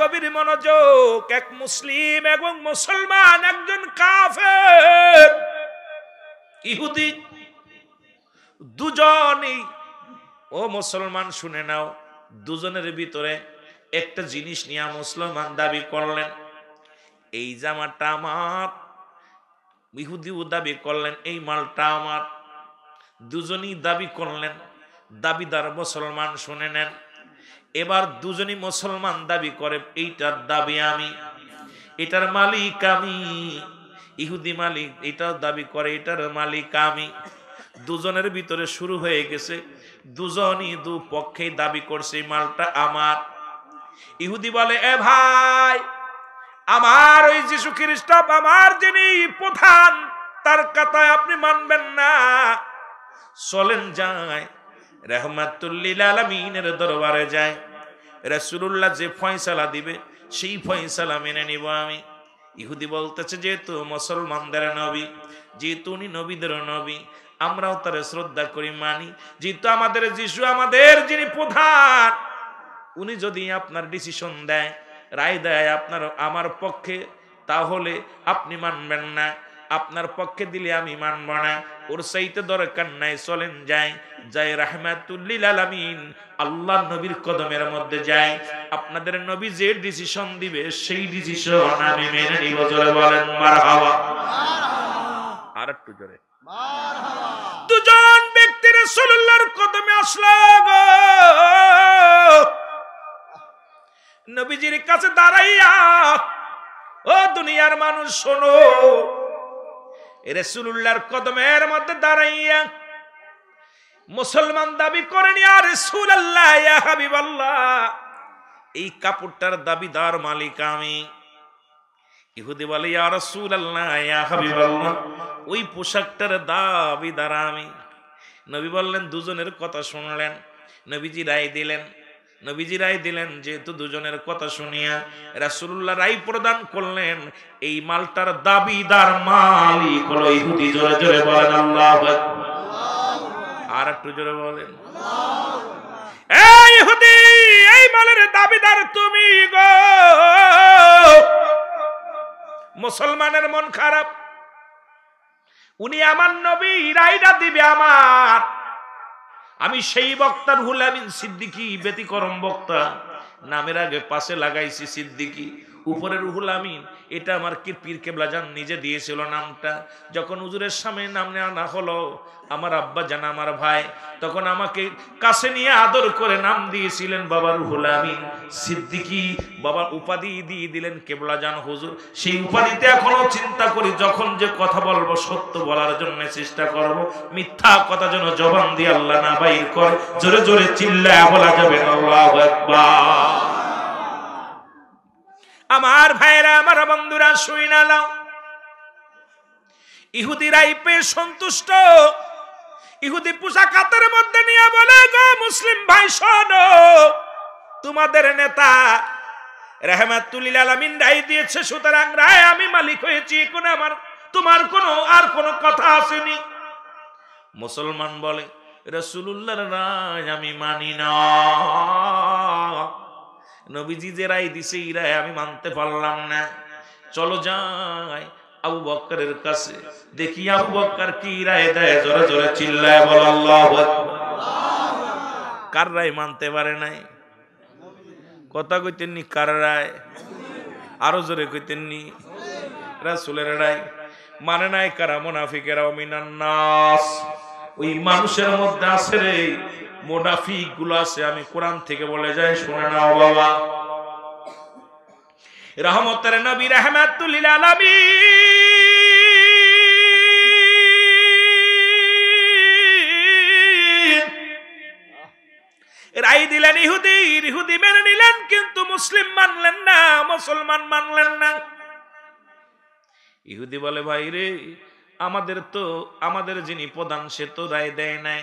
গভীর মনোযোগ। এক মুসলিম এবং মুসলমান, একজন কাফের ইহুদি, দুজনই, ও মুসলমান শুনে নাও, দুজনের ভিতরে একটা জিনিস নিয়ে মুসলমান দাবি করলেন, এই জামাটা আমার। ইহুদিও দাবি করলেন এই মালটা আমার। দুজনই দাবি করলেন। দাবিদার মুসলমান শুনে নেন। এবার দুজনই মুসলমান দাবি করে এইটার দাবি আমি, এটার মালিক আমি। ইহুদি মালিক এটাও দাবি করে এটার মালিক আমি। দুজনের ভিতরে শুরু হয়ে গেছে, দুজনই দু পক্ষে দাবি করছে মালটা আমার। ইহুদি বলে, এ ভাই, আমার ওই যিশু খ্রিস্ট, আমার যিনি প্রধান, তার কথায় আপনি মানবেন না। চলেন যায় রাহমাতুল লিল আলামিনের দরবারে যায়, রাসূলুল্লাহ যে ফয়সালা দিবে সেই ফয়সালা মেনে নিব আমি। ইহুদি বলতেছে, যেহেতু মুসলমানদের নবী, যেহেতু উনি নবীদের নবী, আমরাও তার শ্রদ্ধা করি, মানি। যেহেতু আমাদের যিশু, আমাদের যিনি প্রধান, উনি যদি আপনার ডিসিশন দেয়, রায় দেয় আপনার আমার পক্ষে, তাহলে আপনি মানবেন না। আপনার পক্ষে দিলে আমি মানব না। ওর চাইতে দরকার নাই, চলেন যাই যাই রাহমাতুল লিল আলামিন আল্লাহ নবীর কদমের মধ্যে যাই। আপনাদের নবী যে ডিসিশন দিবে সেই ডিসিশন আমি মেনে নিব। জোরে বলেন মারহাবা। আর একটু জোরে মারহাবা। দুজন ব্যক্তি রাসূলুল্লাহর কদমে আসলো গো। নবীজির কাছে দাঁড়াইয়া, ও দুনিয়ার মানুষ শোনো, রাসূলুল্লাহর কদমের মধ্যে দাঁড়াইয়া মুসলমান দাবি করেন, ইয়া রাসূলুল্লাহ, ইয়া হাবিবাল্লাহ, এই কাপড়টার দাবিদার মালিক আমি। ইহুদি বলে, ইয়া রাসূলুল্লাহ, ইয়া হাবিবাল্লাহ, ওই পোশাকটার দাবিদার আমি। নবী বললেন, দুজনের কথা শুনলেন, নবীজি রায় দিলেন। নবীজি রায় দিলেন, যেহেতু দুজনের কথা শুনিয়া রাসূলুল্লাহ রায় প্রদান করলেন, এই মালটার দাবিদার মালিক হলো ইহুদি। জোরে জোরে বলেন আল্লাহু আকবার। আর একটু জোরে বলেন আল্লাহু আকবার। এই ইহুদি, এই মালের দাবিদার তুমি গো। মুসলমানের মন খারাপ, উনি আমার নবী, রায়টা দিবে আমার। আমি সেই বক্তা রুহুল আমিন সিদ্দিকী, ব্যতিক্রম বক্তা, নামের আগে পাশে লাগাইছি সিদ্দিকী, উপরে রুহুল আমিন। এটা আমার কি পীর কেবলা জান নিজে দিয়েছিল নামটা। যখন হুজুরের সামনে নাম নেওয়া হলো, আমার আব্বা জান, আমার ভাই, তখন আমাকে কাছে নিয়ে আদর করে নাম দিয়েছিলেন বাবা রুহুল আমিন সিদ্দিকী। বাবা উপাধি দিয়ে দিলেন কেবলা জান হুজুর। সেই উপাধিতে এখনো চিন্তা করি, যখন যে কথা বলবো সত্য বলার জন্য চেষ্টা করব, মিথ্যা কথা যেন জবান দিয়ে আল্লাহ না বাইর করে। জোরে জোরে চিল্লায়া বলা যাবে আল্লাহু আকবার। আমার ভাইরা, আমার বন্ধুরা, শুইনা নাও। ইহুদিরাই পেয়ে সন্তুষ্ট। ইহুদি পোশাক হাতের মধ্যে নিয়ে বলে, গো মুসলিম ভাই শোনো, তোমাদের নেতা রাহমাতুল লিল আলামিন রায় দিয়েছে, সুতরাং রায় আমি মালিক হয়েছি, এখন আমার তোমার আর কোনো কথা আসেনি। মুসলমান বলে, রাসূলুল্লাহর রায় আমি মানি না। নবীজি যে রায় দিছে এই রায় আমি মানতে পারলাম না। চলো যাই আবু বকরের কাছে, দেখি আবু বকর কি রায় দেয়। জোরে জোরে চিল্লায় বল আল্লাহু আকবার। কার রায় মানতে পারে নাই? কথা কইতেননি কার রায়? আরো জোরে কইতেননি রাসূলের রায়। মানে নাই কারা? মুনাফিকেরা। মিনান নাস, ওই মানুষের মধ্যে আছে রে মুনাফিক গুলো আছে। আমি কোরআন থেকে বলে যাই, শুনে নাও বাবা। রহমতের নবী রাহমাতুল লিল আলামিন রায় দিলেন ইহুদি মেনে নিলেন, কিন্তু মুসলিম মানলেন না, মুসলমান মানলেন না। ইহুদি বলে, ভাই রে, আমাদের যিনি প্রধান সে তো রায় দেয় নাই,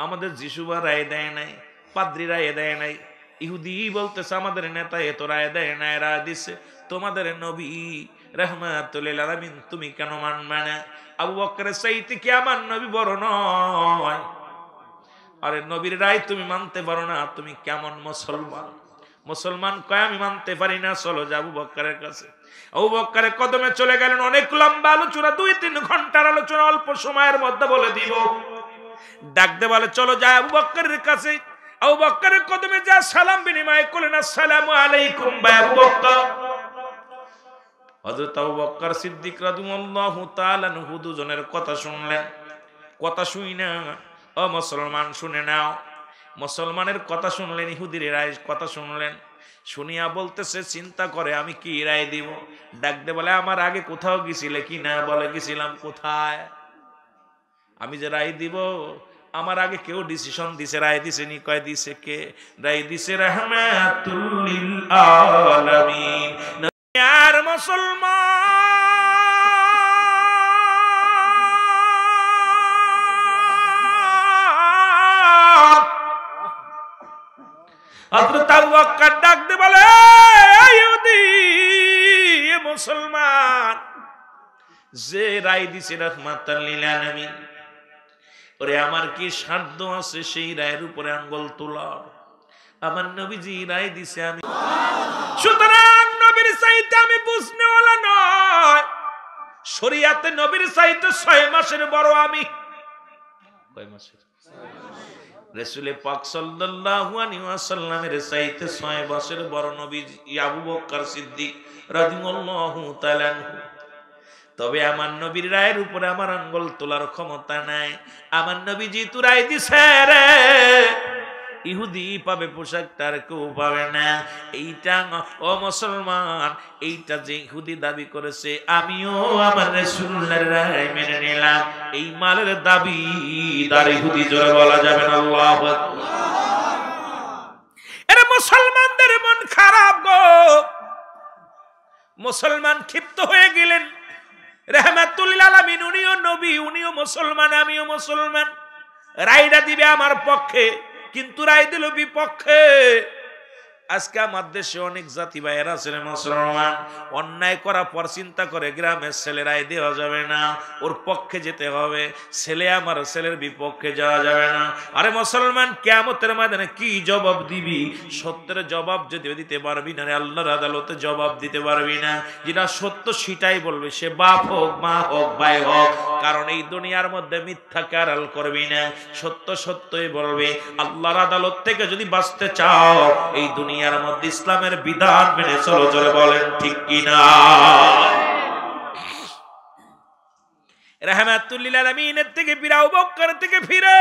আমাদের যিশুবা রায় দেয় নাই, পাদ্রী রায় দেয় নাই। ইহুদি বলতেছে, আমাদের নেতা এত রায় দেয় নাই, রায় দিছে তোমাদের নবী রাহমাতুল লিল আলামিন, তুমি কেন মানবে না? আবু বকরের চাইতে কি আমার নবী বড় নয়? আরে নবীর রায় তুমি মানতে পারো না, তুমি কেমন মুসলমান? মুসলমান কয় আমি মানতে পারি না, চলো যা আবু বকরের কাছে। আবু বকরের কদমে চলে গেলেন। অনেক লম্বা আলোচনা, 2-3 ঘন্টার আলোচনা অল্প সময়ের মধ্যে বলে দিব। ডাকতে বলে চলো যাই আবু বকরের কাছে। আবু বকরের কদমে যা সালাম বিনিময় করলেন, আসসালামু আলাইকুম ভাই আবু বকর। হযরত আবু বকর সিদ্দিক রাদিয়াল্লাহু তাআলা আনহু দুজনের কথা শুনলেন। কথা শুই না ও মুসলমান শুনে নাও। মুসলমানের কথা শুনলেন, ইহুদির রায় কথা শুনলেন। শুনিয়া বলতেছে, চিন্তা করে আমি কি রায় দিব। ডাকতে বলে আমার আগে কোথাও গেছিলে কি না? বলে গেছিলাম। কোথায়? আমি যে রায় দিব আমার আগে কেউ ডিসিশন দিছে, রায় দিছে নি? কয় দিছে। কে রায় দিছে? রাহমাতুল লিল আলামিন। আর মুসলমান হযরত আবু বকর ডাকতে বলে, ইহুদি মুসলমান যে রায় দিছে রাহমাতুল লিল আলামিন, ওরে আমার কি সাধ্য আছে সেই রায়ের উপরে আঙ্গুল তোলার? আমার নবীজি রায় দিছে আমি, সুতরাং নবীর চাইতে আমি বুঝনেওয়ালা নয়। শরীয়তে নবীর চাইতে 6 মাসের বড় আমি। কয় মাসের? রাসূল পাক সাল্লাল্লাহু আলাইহি ওয়াসাল্লামের চাইতে 6 বছর বড় নবী আবু বকর সিদ্দিক রাদিয়াল্লাহু তাআলা আনহু। তবে আমার নবীর রায়ের উপরে আমার আঙ্গুল তোলার ক্ষমতা নাই। আমার নবী যেহেতু রায় দিছে রে, ইহুদি পাবে পোশাকটার কেউ পাবে না। এইটা ও মুসলমান, এইটা যে ইহুদি দাবি করেছে আমিও আমার রাসূলুল্লাহর রায় মেনে নিলাম। এই মালের দাবি দার ইহুদি জোরে বলা যাবে না। আল্লাহু আকবার। এরা মুসলমানদের মন খারাপ গো। মুসলমান ক্ষিপ্ত হয়ে গেলেন। রাহমাতুল লিল আলামিন উনিও নবী, উনিও মুসলমান, আমিও মুসলমান। রায়টা দিবে আমার পক্ষে, কিন্তু রায় দিল বিপক্ষে। আজকে আমার দেশে অনেক জাতি ভাইয়েরা ছেলে মুসলমান অন্যায় করার পর চিন্তা করে গ্রামের ছেলে রায় দেওয়া যাবে না, ওর পক্ষে যেতে হবে। ছেলে আমার ছেলের বিপক্ষে যাওয়া যাবে না। আরে মুসলমান, কিয়ামতের ময়দানে কি জবাব দিবি? সত্যের জবাব যদি দিতে পারবি না, আল্লাহর আদালতে জবাব দিতে পারবি না। যেটা সত্য সেটাই বলবে, সে বাপ হোক, মা হোক, ভাই হোক। কারণ এই দুনিয়ার মধ্যে মিথ্যাকে আড়াল করবি না, সত্য সত্যই বলবে। আল্লাহর আদালত থেকে যদি বাঁচতে চাও, এই দুনিয়ার মধ্যে ইসলামের বিধান মেনে চলো। চলে বলেন ঠিক কিনা? রাহমাতুল লিল আলামিনের থেকে ফিরে, আবু বকর থেকে ফিরে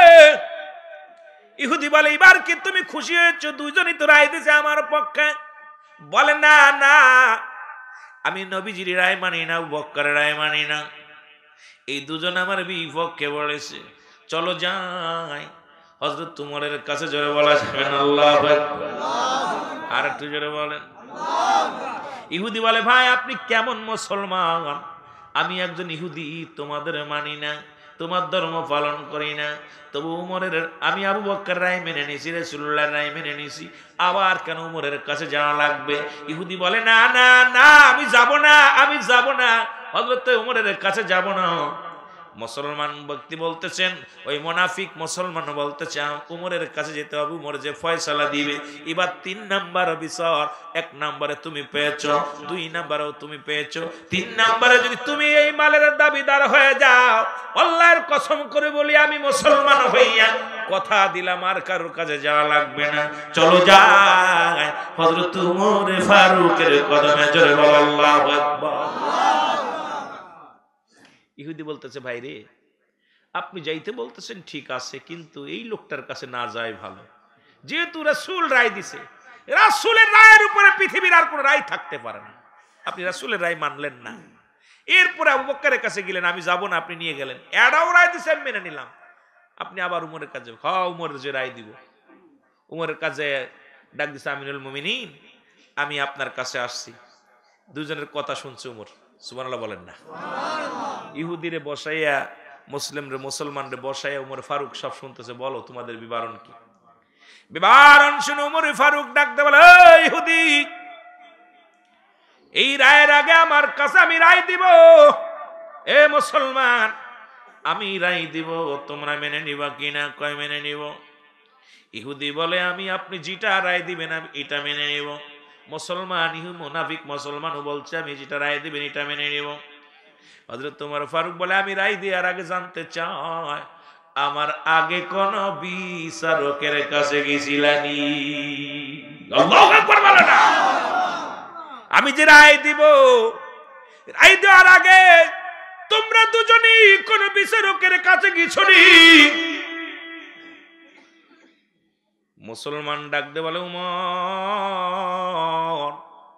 ইহুদি বলে, এবার কি তুমি খুশি হয়েছো? দুইজনই তো রায় দিয়েছে আমার পক্ষে। বলে না না, আমি নবীজির রায় মানি না, আবু বকরের রায় মানি না। এই দুজন আমার বিপক্ষে বলেছে। চলো যাই হযরত উমরের কাছে। জোরে বলা যাবে না আল্লাহু আকবার। আর একটু জোরে বলেন। ইহুদি বলে, ভাই আপনি কেমন মুসলমান? আমি একজন ইহুদি, তোমাদের মানি না, তোমার ধর্ম পালন করি না। তবু উমরের, আমি আবু বকর রায় মেনে নিছি, রাসূলুল্লাহর রায় মেনে নিছি, আবার কেন উমরের কাছে যাওয়া লাগবে? ইহুদি বলে, না না না, আমি যাব না, আমি যাব না, হযরত উমরের কাছে যাব না। মুসলমান ব্যক্তি বলতেছেন, ওই মুনাফিক মুসলমান বলতেছে উমরের কাছে যেতে হবে, উমর যে ফয়সালা দিবে। এবার 3 নাম্বার বিচার। 1 নম্বরে তুমি পেয়েছো, 2 নম্বরেও তুমি পেয়েছো, 3 নম্বরে যদি তুমি এই মালের দাবিদার হয়ে যাও, আল্লাহর কসম করে বলি আমি মুসলমান হইয়া কথা দিলাম আর কারোর কাছে যাওয়া লাগবে না। চলো যাই হযরত উমর ফারুকের কদমে। জোরে বল আল্লাহু আকবার। ইহুদি বলতেছে, ভাই রে, আপনি যাইতে বলতেছেন ঠিক আছে, কিন্তু এই লোকটার কাছে না যায় ভালো। যেহেতু রাসূল রায় দিছে, রাসূলের রায়ের উপরে পৃথিবীর আর কোন রায় থাকতে পারে না। আপনি রাসূলের রায় মানলেন না, এরপরে আবু বকরের কাছে গেলেন, আমি যাব না, আপনি নিয়ে গেলেন। এটাও রায় দিছে, আমি মেনে নিলাম। আপনি আবার উমরের কাছে, উমরের যে রায় দিব। উমরের কাছে ডাক দিছে, আমিনুল মুমিনিন, আমি আপনার কাছে আসছি। দুজনের কথা শুনছে উমর। সুবহানাল্লাহ বলেন না। ইহুদিরে বসাইয়া, মুসলমান রে বসাইয়া উমর ফারুক সব শুনতেছে। বলো তোমাদের বিবরণ কি? বিবরণ শুনে উমর ফারুক ডাকতে বলে, ইহুদি, এই রায়ের আগে আমার কাছে আমি রায় দিব। এ মুসলমান, আমি রায় দিব, তোমরা মেনে নিবা কিনা? কয় মেনে নিব। ইহুদি বলে আমি আপনি যেটা রায় দিবেন আমি এটা মেনে নেব। মুসলমান মুনাফিক মুসলমানও বলছে আমি যেটা রায় দিবেন এটা মেনে নেব। হযরত ওমর ফারুক বলে আমি রায় দেওয়ার আগে জানতে চাই আমার আগে কোন বিচারকের কাছে গেছিলানি? আল্লাহু আকবার বলো না। আমি যে রায় দিব, রায় দেওয়ার আগে তোমরা দুজনই কোন বিচারকের কাছে গেছনি? মুসলমান ডাক দে বলে উমর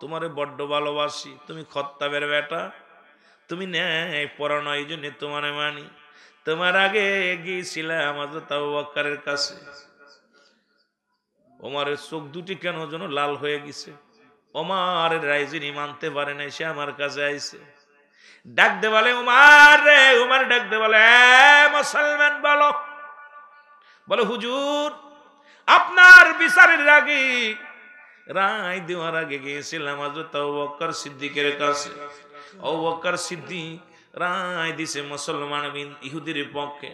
তোমারে বড্ড ভালোবাসি, তুমি খত্তাবের বেটা, তুমি ন্যায় পরায়ণ, এই জন্য তোমারে মানি। তোমার আগে গিয়েছিলাম হযরত আবু বকরের কাছে। ওমরের চোখ দুটি কেন যেন লাল হয়ে গেছে। ওমরের রায় যিনি মানতে পারে নাই সে আমার কাছে আইছে। ডাক দে বলে উমর রে, উমর ডাক দে বলে মুসলমান বলো। বলে হুজুর আপনার বিচারের আগে রায় দেওয়ার আগে গিয়েছিলাম হযরত আবু বকর সিদ্দিকের কাছে। আবু বকর সিদ্দিক রায় দিছে মুসলমান ইহুদির পক্ষে।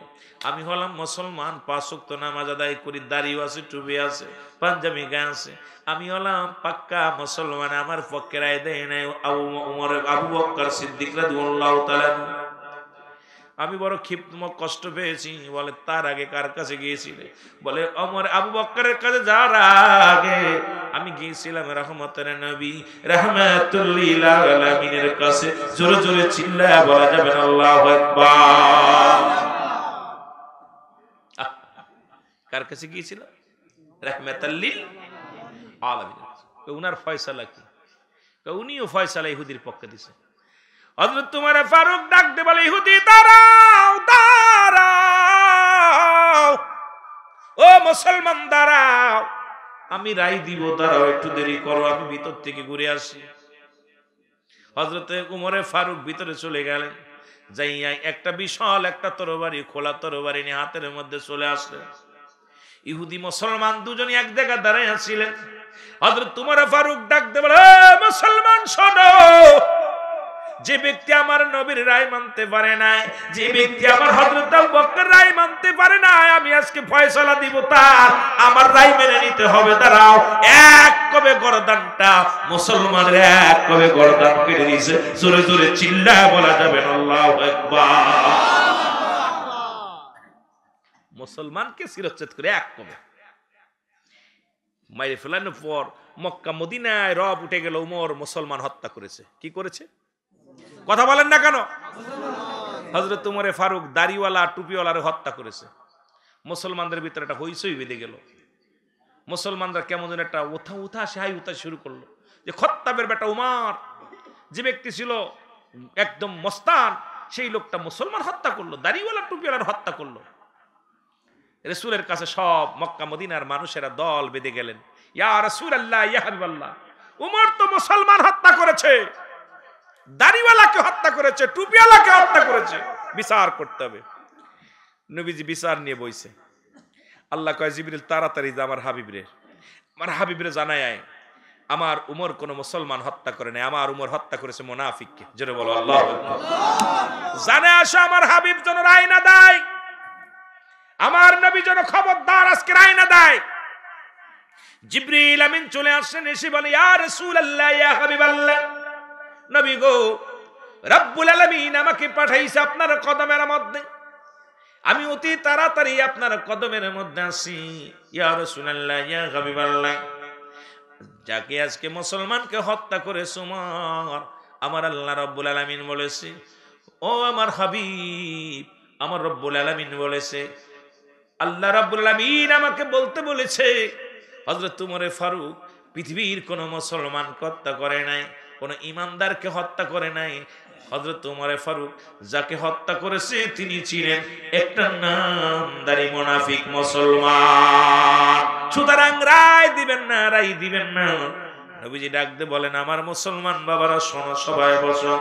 আমি হলাম মুসলমান, 5 ওয়াক্ত নামাজ আদায় করি, দাড়িও আছে, টুপি আছে, পাঞ্জাবি গায়ে আছে। আমি হলাম পাক্কা মুসলমান, আমার পক্ষে রায় দেয় নাই আবু বকর সিদ্দিক রাদিয়াল্লাহু তাআলা। আমি বড় ক্ষিপ্ত কষ্ট পেয়েছি। বলে তার আগে কার কাছে গিয়েছিলে? বলে ওমর আবু বকরের কাছে যাওয়ার আগে আমি গিয়েছিলাম রহমতের নবী রাহমাতুল লিল আলামিনের কাছে। জোরে জোরে চিল্লায়া বলা যাবে না আল্লাহু আকবার। কার কাছে গিয়েছিল? রাহমাতুল লিল আলামিন। উনার ফয়সালা কি? উনিও ফয়সালা ইহুদির পক্ষে দিছে। হযরত ওমর ফারুক ডাক দে বলে ইহুদি দাঁড়াও দাঁড়াও, ও মুসলমান দাঁড়াও, আমি রায় দিব, দাঁড়াও একটু দেরি করো, আমি ভিতর থেকে ঘুরে আসি। হযরত ওমর ফারুক ভিতরে চলে গেলেন। যাইয়া একটা বিশাল একটা তরবারি, খোলা তরবারি নিয়ে হাতের মধ্যে চলে আসলেন। ইহুদি মুসলমান দুজনই এক জায়গায় দাঁড়ায় আছিলেন। হযরত ওমর ফারুক ডাক দে বলে মুসলমান শোনো, যে ব্যক্তি আমার নবীর রায় মানতে পারে না, যে ব্যক্তি আমার হযরত আবু বকর রায় মানতে পারে না, আমি আজকে ফয়সালা দিব তার আমার রায় মেনে নিতে হবে। দাঁড়াও, এক কবে গর্দানটা মুসলমানের এক কবে গর্দান কেটে দিয়েছে। জোরে জোরে চিল্লায় বলা যাবে আল্লাহু আকবার। মুসলমানকে শিরচ্ছেদ করে এক কবে মাইরে ফেলানোর পর মক্কা মদিনায় রব উঠে গেল, ওমর মুসলমান হত্যা করেছে। কি করেছে? কথা বলেন না কেন? হযরত ওমর ফারুক দাড়িওয়ালা টুপিওয়ালারে হত্যা করেছে। মুসলমানদের ভিতরে একটা হইচই বেঁধে গেল। মুসলমানরা কেমন যেন একটা উঠা সাহাই উঠা শুরু করলো যে খত্তাবের বেটা উমর, যে ব্যক্তি ছিল একদম মস্তান, সেই লোকটা মুসলমান হত্যা করলো, দাড়িওয়ালা টুপিওয়ালার হত্যা করলো। রাসূলের কাছে সব মক্কা মদিনার মানুষেরা দল বেঁধে গেলেন। ইয়া রাসূলুল্লাহ, ইয়া হাবিবাল্লাহ, উমর তো মুসলমান হত্যা করেছে, দাড়িওয়ালাকে হত্যা করেছে, টুপিওয়ালাকে হত্যা করেছে, বিচার করতে হবে। নবীজি বিচার নিয়ে বইছে। আল্লাহ কয় জিবরিল তাড়াতাড়ি যা আমার হাবিবরে জানায় আমার উমর কোন মুসলমান হত্যা করে নাই, আমার উমর হত্যা করেছে মুনাফিককে। জোরে বলো আল্লাহু আকবার। জানে আসো আমার হাবিব যেন রায় না দেয়, আমার নবী যেন খবরদার আজকে রায় না দেয়। জিবরিল আমিন চলে আসেন, এসে বলে ইয়া রাসূলুল্লাহ, ইয়া হাবিবাল্লাহ, নবী গো, রব্বুল আলামিন আমাকে পাঠাইছে আপনার কদমের মধ্যে, আমি অতি তাড়াতাড়ি আপনার কদমের মধ্যে আসি। ইয়া রাসূলুল্লাহ, ইয়া হাবিবাল্লাহ, যাকে আজকে মুসলমানকে হত্যা করেছে উমর, আমার আল্লাহ রব্বুল আলামিন বলেছে, ও আমার হাবিব, আমার রব্বুল আলামিন বলেছে, আল্লাহ রব্বুল আলামিন আমাকে বলতে বলেছে হযরত ওমর ফারুক পৃথিবীর কোন মুসলমানকে হত্যা করে নাই, কোন ইমানদারকে হত্যা করে নাই। হযরত ওমর ফারুক যাকে হত্যা করেছে তিনি ছিলেন একটা নামদারি মুনাফিক মুসলমান। সুতরাং রায় দিবেন না, রায় দিবেন না। নবীজি ডাকতে বলেন আমার মুসলমান বাবারা শোনো, সবাই বসো।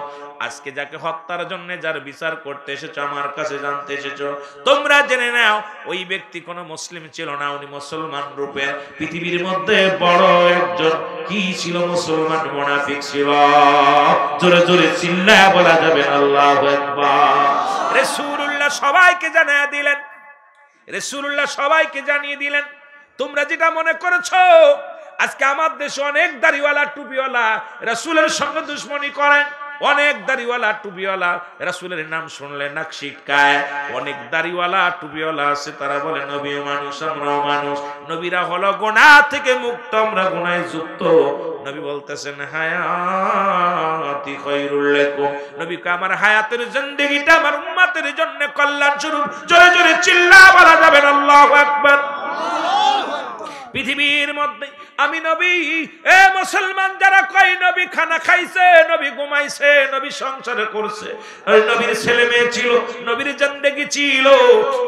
আজকে যাকে হত্যার জন্য যার বিচার করতে এসেছো, আমার কাছে জানতে এসেছো, তোমরা জেনে নাও ওই ব্যক্তি কোন মুসলিম ছিল না, উনি মুসলমান রূপে পৃথিবীর মধ্যে বড় একজন কি ছিল, মুসলমান মুনাফিক ছিল। জোরে জোরে চিল্লায়া বলা যাবে আল্লাহু আকবার। রাসূলুল্লাহ সবাইকে জানিয়ে দিলেন, রাসূলুল্লাহ সবাইকে জানিয়ে দিলেন তোমরা যেটা মনে করেছো আজকে আমার দেশে অনেক দাড়িওয়ালা টুপিওয়ালা রাসূলের সঙ্গে দুশমনি করে, অনেক দাড়িওয়ালা টুপিওয়ালা রাসূলের নাম শুনলে নাক সিটকায়, অনেক দাড়িওয়ালা টুপিওয়ালা আছে তারা বলে নবীও মানুষ আমরাও মানুষ, নবীরা হলো গুনাহ থেকে মুক্ত, আমরা গুনাহে যুক্ত। নবী বলতেছেন হায়াতি খায়রুল লাকুম, নবী কয় আমার হায়াতের জিন্দেগিটা আমার উম্মতের জন্য কল্যাণ স্বরূপ। জোরে জোরে চিল্লা বলা যাবে না আল্লাহু আকবার। পৃথিবীর মধ্যে আমি নবী, এ মুসলমান যারা কয় নবী খানা খাইছে, নবী ঘুমাইছে, নবী সংসার করছে, নবীর ছেলে মেয়ে ছিল, নবীর জিন্দেগি ছিল,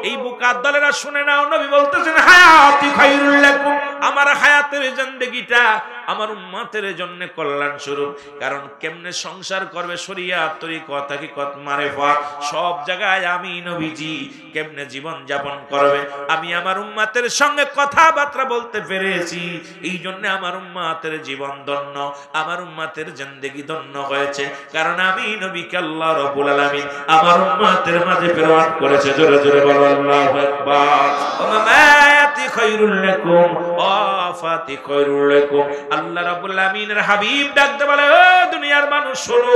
এই বুকার দলেরা শুনে নাও, নবী বলতেছেন হায়াতি খায়রুল লাকুম, আমার হায়াতের জিন্দেগিটা আমার উম্মতের জন্য কল্যাণ স্বরূপ। কারণ কেমনে সংসার করবে, শরিয়াত তরিকত হাকিকত মারিফাত সব জায়গায় আমি নবীজি কেমনে জীবন যাপন করবে, আমি আমার উম্মতের সঙ্গে কথাবার্তা বলতে পেরেছি। এই জন্য আমার উম্মতের জীবন ধন্য, আমার উম্মতের জিন্দেগি ধন্য হয়েছে, কারণ আমি নবীকে আল্লাহ রাব্বুল আলামিন আমার উম্মতের মাঝে প্রেরণ করেছে। জোরে জোরে বলো আল্লাহু আকবার। মামাতি খায়রুল লাকুম ওয়াফাতি খায়রুল লাকুম। আল্লাহ রাব্বুল আমিনের হাবিব ডাকতে বলে, ও দুনিয়ার মানুষ শোনো,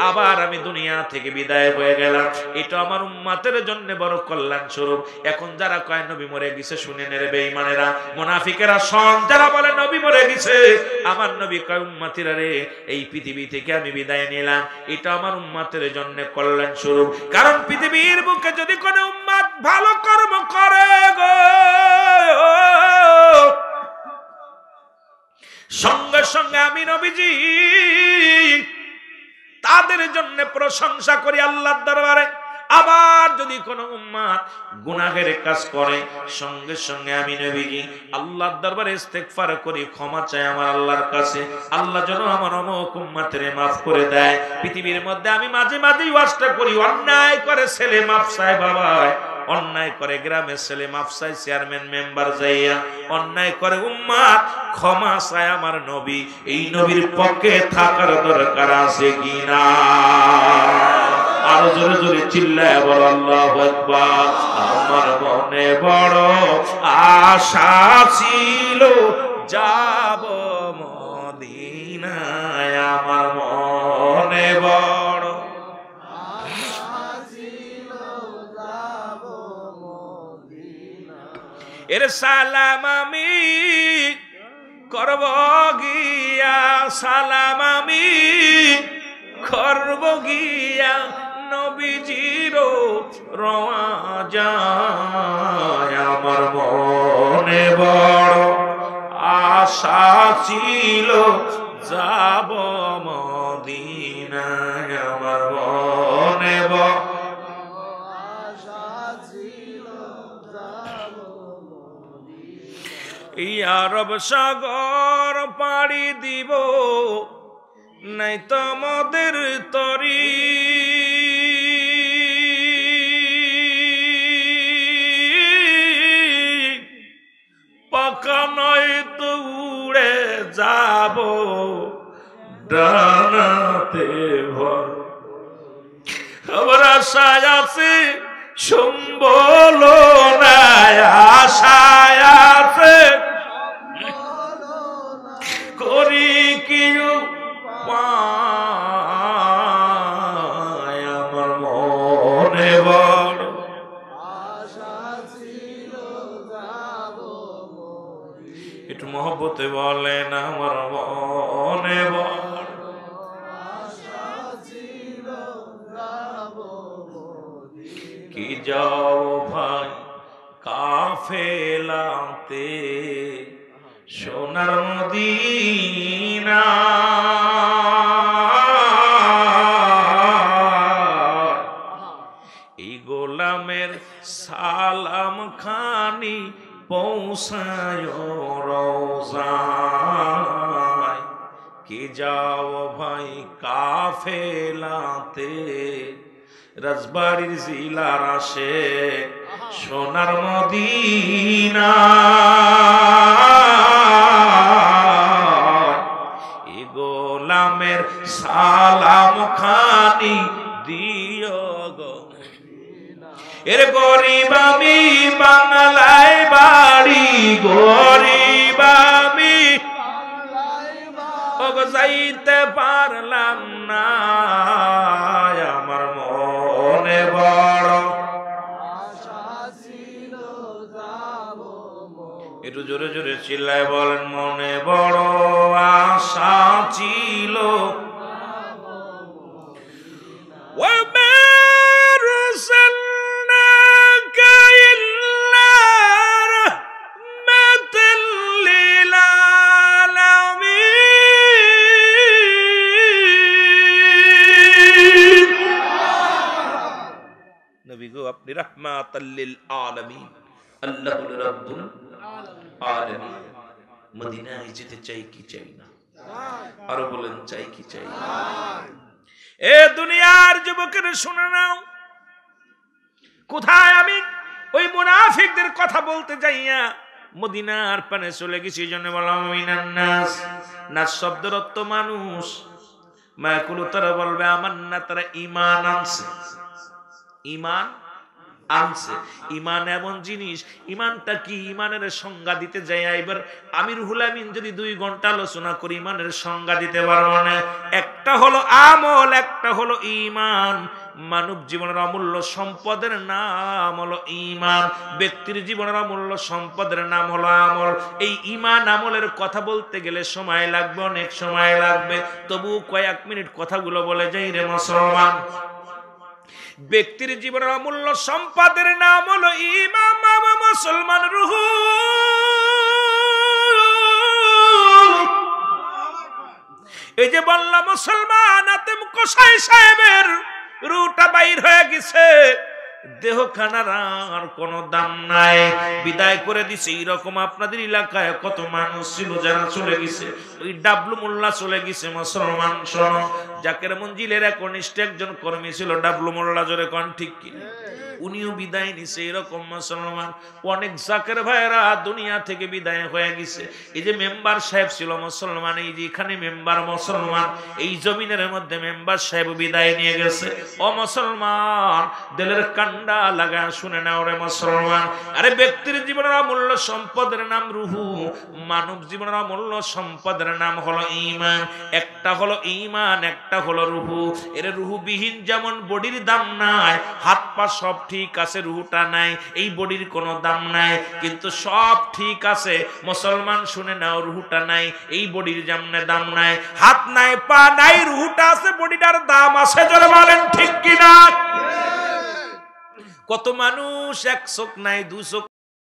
আবার আমি দুনিয়া থেকে বিদায় হয়ে গেলাম, এটা আমার উম্মতের জন্য বড় কল্যাণ স্বরূপ। এখন যারা কয় নবী মরে গেছে, শুনে নেবে বেঈমানেরা মুনাফিকেরা শোন, যারা বলে নবী মরে গেছে, আমার নবী কয় উম্মতিরা রে, এই পৃথিবী থেকে আমি বিদায় নিলাম, এটা আমার উম্মতের জন্য কল্যাণ স্বরূপ। কারণ পৃথিবীর বুকে যদি কোনো উম্মত ভালো কর্ম করে গো, সঙ্গে সঙ্গে আমি নবীজি তাদের জন্য প্রশংসা করি আল্লাহর দরবারে। আবার যদি কোন উম্মত গুনাহের কাজ করে, সঙ্গে সঙ্গে আমি নবীজি আল্লাহর দরবারে ইস্তেগফার করি, ক্ষমা চাই আমার আল্লাহর কাছে, আল্লাহ যেন আমার অমুক উম্মতের মাফ করে দেয়। পৃথিবীর মধ্যে আমি মাঝে মাঝেই ওয়াজটা করি, অন্যায় করে ছেলে মাফ চায় বাবা, অন্যায় করে গ্রামের ছেলে মাফ চায় চেয়ারম্যান মেম্বার যাইয়া, অন্যায় করে উম্মত ক্ষমা চায় আমার নবী। এই নবীর পক্ষে থাকার দরকার আছে কিনা? আরো জোরে জোরে চিল্লায় বল আল্লাহু আকবার। আমার মনে বড় আশা ছিল যাব মদিনায়, আমার মনে বড় এর সালাম আমি করব গিয়া, সালাম আমি করব গিয়া নবীজির রওজায়। আমার মনে বড় আশা ছিল যাব মদিনায়, আমার মনে বড় আরব সাগর পাড়ি দিব, নাই তোমাদের তরি, পাকা নয় তো উড়ে যাব ডানাতে ভর। আবার আশায় আছে সম্বল নাই, আশায় আছে করি কি আমার মনে বড় একটু মহব্বতে বলেন আমার মনে বড় কি যাও ভাই কাফেলাতে সোনার মদিনা, এই গোলামের সালাম খানি পৌঁছায় রওজায়। কি যাও ভাই কাফেলাতে রাজবাড়ির জিলার আসে সোনার মদিনা, এ গোলামের সালাম খানি দিও গো। এর গরিব আমি বাংলায় বাড়ি, গরিব আমি যাইতে পারলাম না, আমার মনে বড় একটু জোরে জোরে চিল্লায় বলেন, মনে বড় আশা ছিল। নবী গো আপনি রাহমাতাল লিল আলামিন, আল্লাহুর রাব্বুল আলামিন। মদিনায় যেতে চাই কি চাই না? আরো বলেন চাই কি চাই না? এ দুনিয়ার যুবকেরা শুনে নাও, কোথায় আমি ওই মুনাফিকদের কথা বলতে যাইয়া মদিনার পানে চলে গেছি। এই জন্য বললাম মিনান নাস, নাস শব্দের অর্থ মানুষ। মায়াকুলু তারা বলবে আমার না, তারা ঈমান আনছে, ঈমান আনছে। ঈমান এমন জিনিস, ঈমানটা কি? ঈমানের সংজ্ঞা দিতে যাই এবার আমি রুহুল আমিন যদি 2 ঘন্টা আলোচনা করি ঈমানের সংজ্ঞা দিতে পারবো না। একটা হলো আমল, একটা হলো ঈমান। মানব জীবনের অমূল্য সম্পদের নাম হলো ঈমান, ব্যক্তির জীবনের অমূল্য সম্পদের নাম হলো আমল। এই ঈমান আমলের কথা বলতে গেলে সময় লাগবে, অনেক সময় লাগবে, তবু কয়েক মিনিট কথাগুলো বলে যাই রে মুসলমান। ব্যক্তির জীবনের অমূল্য সম্পদের নাম হলো ঈমান। মুসলমান রুহু, এই যে বললাম মুসলমান আতেম কোসাই সাহেবের রুটা বাইর হয়ে গেছে, দেহ খানার আর কোনো দাম নাই, বিদায় করে দিছে। এইরকম আপনাদের এলাকায় কত মানুষ ছিল যারা চলে গেছে, ওই ডাবলু মোল্লা চলে গেছে। মুসলমান শোনো, জাকের মঞ্জিলের একনিষ্ঠ একজন কর্মী ছিল ডাবলু মোল্লা, জোরে কোন ঠিক কি? উনিও বিদায় নিছে। এরকম মুসলমান অনেক জাকের ভাইরা দুনিয়া থেকে বিদায় হয়ে গেছে। এই যে মেম্বার সাহেব ছিল মুসলমান, এই যে এখানে মেম্বার মুসলমান, এই জমিনের মধ্যে মেম্বার সাহেব বিদায় নিয়ে গেছে। ও মুসলমান দিলের কান্ডা লাগা শুনে নাও রে মুসলমান। আরে ব্যক্তির জীবনের অমূল্য সম্পদের নাম রুহু, মানব জীবনের অমূল্য সম্পদের নাম হলো ঈমান। একটা হলো ঈমান, একটা হলো রুহু। এর রুহু বিহীন যেমন বডির দাম নাই, হাত পা সব ঠিক আছে, রুহুটা নাই, এই বডির কোনো দাম নাই। কিন্তু সব ঠিক আছে মুসলমান শুনে নাও, রুহুটা নাই, এই বডির যেমনে দাম নাই, হাত নাই পা নাই, রুহুটা আছে, বডিটার দাম আছে। জোরে বলেন ঠিক কিনা? কত মানুষ এক চোখ নাই, 2 চোখ